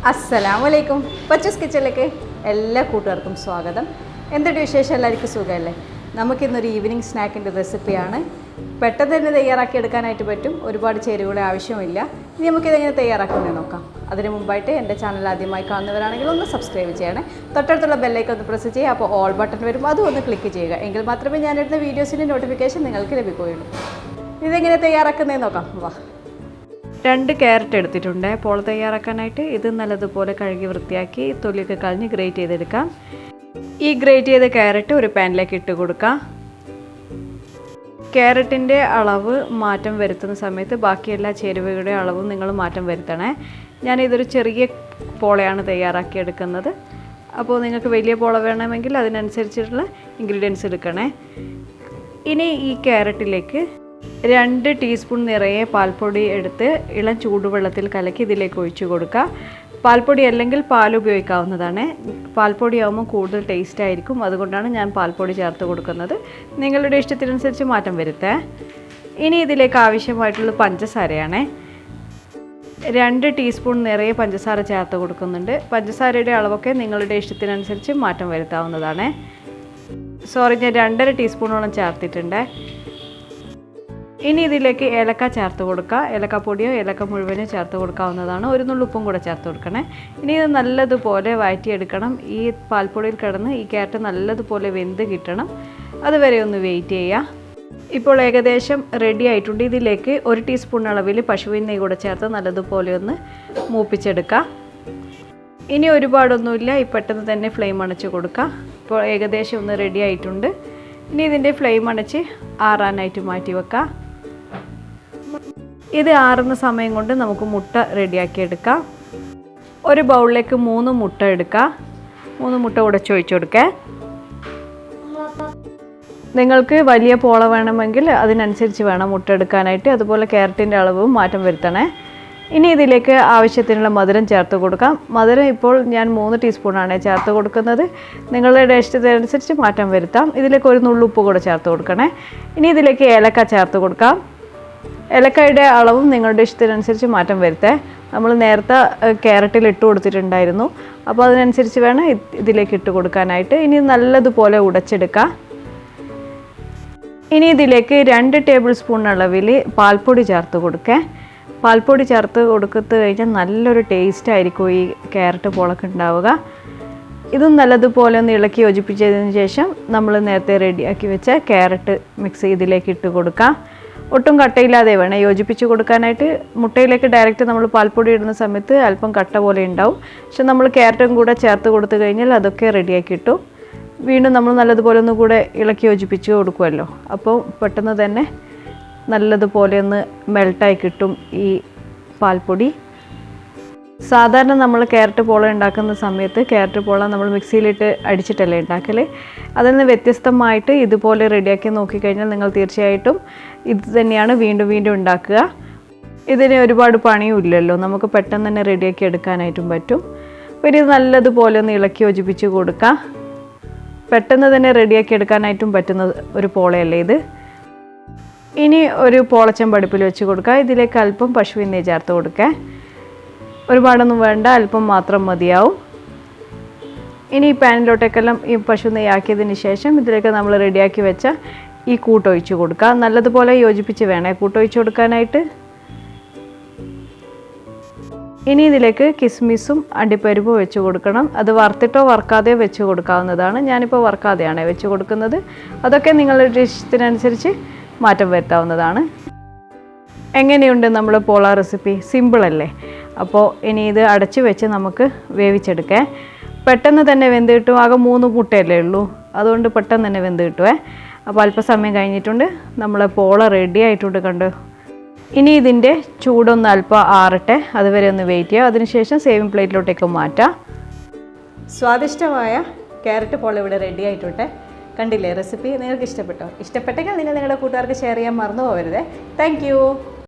അസ്സലാമലൈക്കും. പച്ചസ് കിച്ചണിലേക്ക് എല്ലാ കൂട്ടുകാർക്കും സ്വാഗതം. എന്തൊരു വിശേഷം, എല്ലാവർക്കും സുഖമല്ലേ? നമുക്കിന്നൊരു ഈവനിങ് സ്നാക്കിൻ്റെ റെസിപ്പിയാണ്. പെട്ടെന്ന് തന്നെ തയ്യാറാക്കിയെടുക്കാനായിട്ട് പറ്റും, ഒരുപാട് ചേരുവകളുടെ ആവശ്യമില്ല. ഇനി നമുക്കിതെങ്ങനെ തയ്യാറാക്കുന്നത് നോക്കാം. അതിന് മുമ്പായിട്ട് എൻ്റെ ചാനൽ ആദ്യമായി കാണുന്നവരാണെങ്കിൽ ഒന്ന് സബ്സ്ക്രൈബ് ചെയ്യണേ. തൊട്ടടുത്തുള്ള ബെല്ലൈക്കൺ ഒന്ന് പ്രസ് ചെയ്യുക. അപ്പോൾ ഓൾ ബട്ടൺ വരും, അതും ഒന്ന് ക്ലിക്ക് ചെയ്യുക. എങ്കിൽ മാത്രമേ ഞാനിടുന്ന വീഡിയോസിൻ്റെ നോട്ടിഫിക്കേഷൻ നിങ്ങൾക്ക് ലഭിക്കുകയുള്ളൂ. ഇതെങ്ങനെ തയ്യാറാക്കുന്നത് നോക്കാം. വാ. 2 ക്യാരറ്റ് എടുത്തിട്ടുണ്ട് പോള തയ്യാറാക്കാനായിട്ട്. ഇത് നല്ലതുപോലെ കഴുകി വൃത്തിയാക്കി തൊലിയൊക്കെ കളഞ്ഞ് ഗ്രേറ്റ് ചെയ്തെടുക്കാം. ഈ ഗ്രേറ്റ് ചെയ്ത ക്യാരറ്റ് ഒരു പാനിലേക്ക് ഇട്ട് കൊടുക്കാം. ക്യാരറ്റിൻ്റെ അളവ് മാറ്റം വരുത്തുന്ന സമയത്ത് ബാക്കി എല്ലാ ചേരുവകളുടെ അളവും നിങ്ങൾ മാറ്റം വരുത്തണേ. ഞാനിതൊരു ചെറിയ പോളയാണ് തയ്യാറാക്കിയെടുക്കുന്നത്. അപ്പോൾ നിങ്ങൾക്ക് വലിയ പോള വേണമെങ്കിൽ അതിനനുസരിച്ചിട്ടുള്ള ഇൻഗ്രീഡിയൻസ് എടുക്കണേ. ഇനി ഈ ക്യാരറ്റിലേക്ക് 2 ടീസ്പൂൺ നിറയെ പാൽപ്പൊടി എടുത്ത് ഇളം ചൂടുവെള്ളത്തിൽ കലക്കി ഇതിലേക്ക് ഒഴിച്ചു കൊടുക്കുക. പാൽപ്പൊടി അല്ലെങ്കിൽ പാൽ ഉപയോഗിക്കാവുന്നതാണ്. പാൽപ്പൊടി ആകുമ്പോൾ കൂടുതൽ ടേസ്റ്റ് ആയിരിക്കും, അതുകൊണ്ടാണ് ഞാൻ പാൽപ്പൊടി ചേർത്ത് കൊടുക്കുന്നത്. നിങ്ങളുടെ ഇഷ്ടത്തിനനുസരിച്ച് മാറ്റം വരുത്തേ. ഇനി ഇതിലേക്ക് ആവശ്യമായിട്ടുള്ള പഞ്ചസാരയാണ്. 2 ടീസ്പൂൺ നിറയെ പഞ്ചസാര ചേർത്ത് കൊടുക്കുന്നുണ്ട്. പഞ്ചസാരയുടെ അളവൊക്കെ നിങ്ങളുടെ ഇഷ്ടത്തിനനുസരിച്ച് മാറ്റം വരുത്താവുന്നതാണ്. ഞാൻ 2.5 ടീസ്പൂണോളം ചേർത്തിട്ടുണ്ട്. ഇനി ഇതിലേക്ക് ഏലക്ക ചേർത്ത് കൊടുക്കുക. ഏലക്കപ്പൊടിയോ ഏലക്ക മുഴുവനോ ചേർത്ത് കൊടുക്കാവുന്നതാണ്. ഒരു നുള്ളുപ്പും കൂടെ ചേർത്ത് കൊടുക്കണേ. ഇനി ഇത് നല്ലതുപോലെ വഴറ്റിയെടുക്കണം. ഈ പാൽപ്പൊടിയിൽ കിടന്ന് ഈ ക്യാരറ്റ് നല്ലതുപോലെ വെന്ത് കിട്ടണം. അതുവരെ ഒന്ന് വെയിറ്റ് ചെയ്യുക. ഇപ്പോൾ ഏകദേശം റെഡി ആയിട്ടുണ്ട്. ഇതിലേക്ക് 1 ടീസ്പൂൺ അളവിൽ പശുവിൻ നെയ്യ് കൂടെ ചേർത്ത് നല്ലതുപോലെ ഒന്ന് മൂപ്പിച്ചെടുക്കുക. ഇനി ഒരുപാടൊന്നുമില്ല, ഈ പെട്ടെന്ന് തന്നെ ഫ്ലെയിം അണച്ച് കൊടുക്കുക. ഇപ്പോൾ ഏകദേശം ഒന്ന് റെഡി ആയിട്ടുണ്ട്. ഇനി ഇതിൻ്റെ ഫ്ലെയിം അണച്ച് ആറാനായിട്ട് മാറ്റി വെക്കുക. ഇത് ആറുന്ന സമയം കൊണ്ട് നമുക്ക് മുട്ട റെഡിയാക്കി എടുക്കാം. ഒരു ബൗളിലേക്ക് 3 മുട്ട എടുക്കുക. 3 മുട്ട ഉടച്ചൊഴിച്ച് കൊടുക്കുക. നിങ്ങൾക്ക് വലിയ പോള വേണമെങ്കിൽ അതിനനുസരിച്ച് വേണം മുട്ട എടുക്കാനായിട്ട്. അതുപോലെ ക്യാരറ്റിൻ്റെ അളവും മാറ്റം വരുത്തണേ. ഇനി ഇതിലേക്ക് ആവശ്യത്തിനുള്ള മധുരം ചേർത്ത് കൊടുക്കാം. മധുരം ഇപ്പോൾ ഞാൻ 3 ടീസ്പൂണാണ് ചേർത്ത് കൊടുക്കുന്നത്. നിങ്ങളുടെ ഇഷ്ടത്തിനനുസരിച്ച് മാറ്റം വരുത്താം. ഇതിലേക്ക് ഒരു നുള്ളുപ്പ് കൂടെ ചേർത്ത് കൊടുക്കണേ. ഇനി ഇതിലേക്ക് ഏലക്ക ചേർത്ത് കൊടുക്കാം. ഏലക്കായുടെ അളവും നിങ്ങളുടെ ഇഷ്ടത്തിനനുസരിച്ച് മാറ്റം വരുത്തേ. നമ്മൾ നേരത്തെ ക്യാരറ്റിൽ ഇട്ട് കൊടുത്തിട്ടുണ്ടായിരുന്നു, അപ്പോൾ അതിനനുസരിച്ച് വേണം ഇതിലേക്ക് ഇട്ട് കൊടുക്കാനായിട്ട്. ഇനി നല്ലതുപോലെ ഉടച്ചെടുക്കുക. ഇനി ഇതിലേക്ക് 2 ടേബിൾ സ്പൂൺ അളവിൽ പാൽപ്പൊടി ചേർത്ത് കൊടുക്കുക. പാൽപ്പൊടി ചേർത്ത് കൊടുത്ത് കഴിഞ്ഞാൽ നല്ലൊരു ടേസ്റ്റ് ആയിരിക്കും ഈ ക്യാരറ്റ് പോളൊക്കെ ഉണ്ടാവുക. ഇതും നല്ലതുപോലെ ഒന്ന് ഇളക്കി യോജിപ്പിച്ചതിന് ശേഷം നമ്മൾ നേരത്തെ റെഡിയാക്കി വെച്ച ക്യാരറ്റ് മിക്സ് ഇതിലേക്ക് ഇട്ട് കൊടുക്കുക. ഒട്ടും കട്ടയില്ലാതെ വേണം യോജിപ്പിച്ച് കൊടുക്കാനായിട്ട്. മുട്ടയിലേക്ക് ഡയറക്റ്റ് നമ്മൾ പാൽപ്പൊടി ഇടുന്ന സമയത്ത് അല്പം കട്ട പോലെ ഉണ്ടാവും. പക്ഷെ നമ്മൾ ക്യാരറ്റും കൂടെ ചേർത്ത് കൊടുത്തു കഴിഞ്ഞാൽ അതൊക്കെ റെഡിയാക്കി കിട്ടും. വീണ്ടും നമ്മൾ നല്ലതുപോലെ ഒന്ന് കൂടെ ഇളക്കി യോജിപ്പിച്ച് കൊടുക്കുമല്ലോ, അപ്പോൾ പെട്ടെന്ന് തന്നെ നല്ലതുപോലെ ഒന്ന് മെൽട്ടായി കിട്ടും ഈ പാൽപ്പൊടി. സാധാരണ നമ്മൾ ക്യാരറ്റ് പോള ഉണ്ടാക്കുന്ന സമയത്ത് ക്യാരറ്റ് പോള നമ്മൾ മിക്സിയിലിട്ട് അടിച്ചിട്ടല്ലേ ഉണ്ടാക്കൽ. അതിൽ നിന്ന് വ്യത്യസ്തമായിട്ട് ഇതുപോലെ റെഡിയാക്കി നോക്കിക്കഴിഞ്ഞാൽ നിങ്ങൾ തീർച്ചയായിട്ടും ഇത് തന്നെയാണ് വീണ്ടും വീണ്ടും ഉണ്ടാക്കുക. ഇതിന് ഒരുപാട് പണിയും ഇല്ലല്ലോ, നമുക്ക് പെട്ടെന്ന് തന്നെ റെഡിയാക്കി എടുക്കാനായിട്ടും പറ്റും. അപ്പോൾ ഇത് നല്ലതുപോലെ ഒന്ന് ഇളക്കി യോജിപ്പിച്ച് കൊടുക്കുക. പെട്ടെന്ന് തന്നെ റെഡിയാക്കി എടുക്കാനായിട്ടും പറ്റുന്ന ഒരു പോളയല്ലേ ഇത്. ഇനി ഒരു പോളച്ചെമ്പ് അടുപ്പിൽ വെച്ച് കൊടുക്കുക. ഇതിലേക്ക് അല്പം പശുവിൻ നെയ്യ് ചേർത്ത് കൊടുക്കുക. ഒരുപാടൊന്നും വേണ്ട, അല്പം മാത്രം മതിയാവും. ഇനി ഈ പാനിലോട്ടേക്കെല്ലാം ഈ പശു നെയ്യ് ആക്കിയതിന് ശേഷം ഇതിലേക്ക് നമ്മൾ റെഡിയാക്കി വെച്ച ഈ കൂട്ടൊഴിച്ച് കൊടുക്കുക. നല്ലതുപോലെ യോജിപ്പിച്ച് വേണേ കൂട്ടൊഴിച്ച് കൊടുക്കാനായിട്ട്. ഇനി ഇതിലേക്ക് കിസ്മിസും അണ്ടിപ്പരിപ്പും വെച്ച് കൊടുക്കണം. അത് വറുത്തിട്ടോ വറുക്കാതെയോ വെച്ച് കൊടുക്കാവുന്നതാണ്. ഞാനിപ്പോൾ വറുക്കാതെയാണ് വെച്ച് കൊടുക്കുന്നത്. അതൊക്കെ നിങ്ങളുടെ ഇഷ്ടത്തിനനുസരിച്ച് മാറ്റം വരുത്താവുന്നതാണ്. എങ്ങനെയുണ്ട് നമ്മുടെ പോള റെസിപ്പി? സിമ്പിളല്ലേ? അപ്പോൾ ഇനി ഇത് അടച്ച് വെച്ച് നമുക്ക് വേവിച്ചെടുക്കാം. പെട്ടെന്ന് തന്നെ വെന്ത് കിട്ടും. ആകെ 3 മുട്ടയല്ലേ ഉള്ളൂ, അതുകൊണ്ട് പെട്ടെന്ന് തന്നെ വെന്ത് കിട്ടുമേ. അപ്പോൾ അല്പസമയം കഴിഞ്ഞിട്ടുണ്ട്, നമ്മളെ പോള റെഡി ആയിട്ടുണ്ട്. കണ്ടു. ഇനി ഇതിൻ്റെ ചൂടൊന്ന് അല്പം ആറട്ടെ, അതുവരെ ഒന്ന് വെയിറ്റ് ചെയ്യുക. അതിനുശേഷം സേവിങ് പ്ലേറ്റിലോട്ടേക്ക് മാറ്റാം. സ്വാദിഷ്ടമായ ക്യാരറ്റ് പോള ഇവിടെ റെഡി ആയിട്ടുണ്ട്. കണ്ടില്ലേ റെസിപ്പി? നിങ്ങൾക്ക് ഇഷ്ടപ്പെട്ടോ? ഇഷ്ടപ്പെട്ടെങ്കിൽ നിങ്ങൾ നിങ്ങളുടെ കൂട്ടുകാർക്ക് ഷെയർ ചെയ്യാൻ മറന്നു പോകരുത്. താങ്ക്